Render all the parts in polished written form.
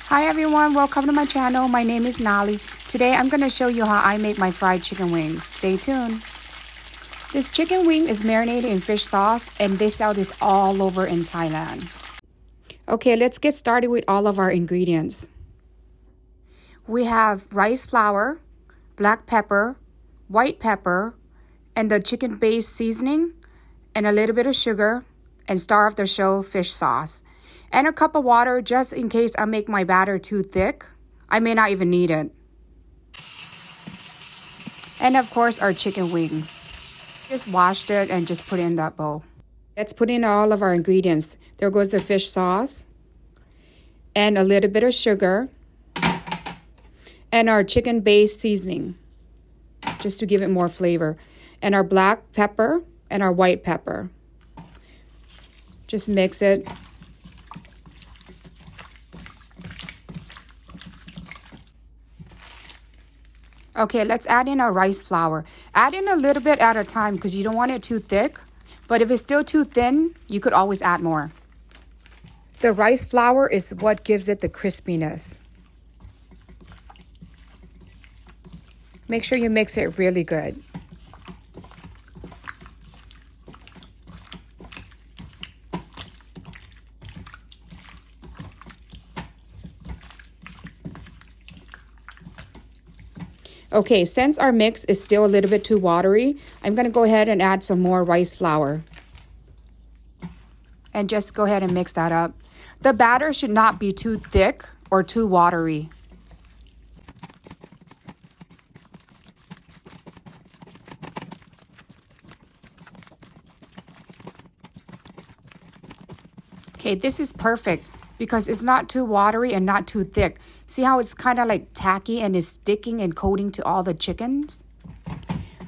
Hi everyone, welcome to my channel. My name is Nali. Today I'm going to show you how I make my fried chicken wings. Stay tuned. This chicken wing is marinated in fish sauce and they sell this all over in Thailand. Okay, let's get started with all of our ingredients. We have rice flour, black pepper, white pepper, and the chicken-based seasoning, and a little bit of sugar, and star of the show fish sauce. And a cup of water just in case I make my batter too thick. I may not even need it. And of course our chicken wings. Just washed it and just put it in that bowl. Let's put in all of our ingredients. There goes the fish sauce and a little bit of sugar and our chicken-based seasoning just to give it more flavor, and our black pepper and our white pepper. Just mix it. Okay, let's add in our rice flour. Add in a little bit at a time because you don't want it too thick. But if it's still too thin, you could always add more. The rice flour is what gives it the crispiness. Make sure you mix it really good. Okay, since our mix is still a little bit too watery, I'm going to go ahead and add some more rice flour. And just go ahead and mix that up. The batter should not be too thick or too watery. Okay, this is perfect because it's not too watery and not too thick. See how it's kind of like tacky and is sticking and coating to all the chickens?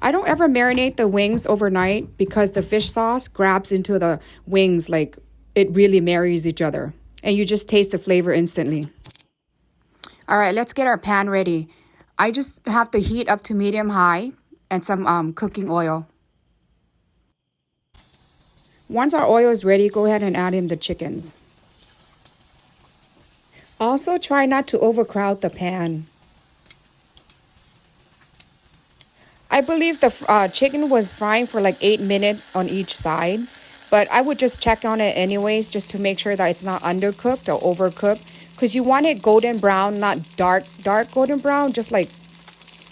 I don't ever marinate the wings overnight because the fish sauce grabs into the wings, like it really marries each other. And you just taste the flavor instantly. All right, let's get our pan ready. I just have to heat up to medium high and some cooking oil. Once our oil is ready, go ahead and add in the chickens. Also, try not to overcrowd the pan. I believe the chicken was frying for like 8 minutes on each side, but I would just check on it anyways just to make sure that it's not undercooked or overcooked, because you want it golden brown, not dark golden brown, just like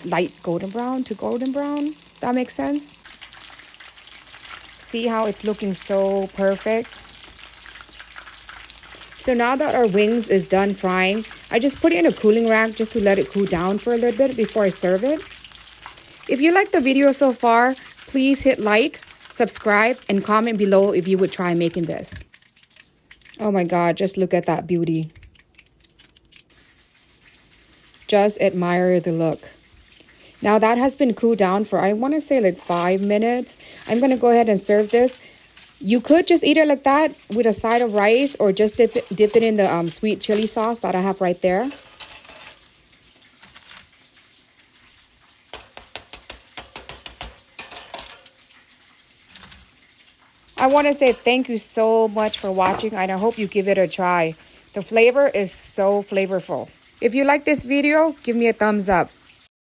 light golden brown to golden brown. That makes sense? See how it's looking so perfect? So now that our wings is done frying, I just put it in a cooling rack just to let it cool down for a little bit before I serve it. If you like the video so far, please hit like, subscribe, and comment below if you would try making this. Oh my God, just look at that beauty. Just admire the look. Now that has been cooled down for, I want to say like 5 minutes. I'm going to go ahead and serve this. You could just eat it like that with a side of rice or just dip it in the sweet chili sauce that I have right there. I want to say thank you so much for watching, and I hope you give it a try. The flavor is so flavorful. If you like this video, give me a thumbs up.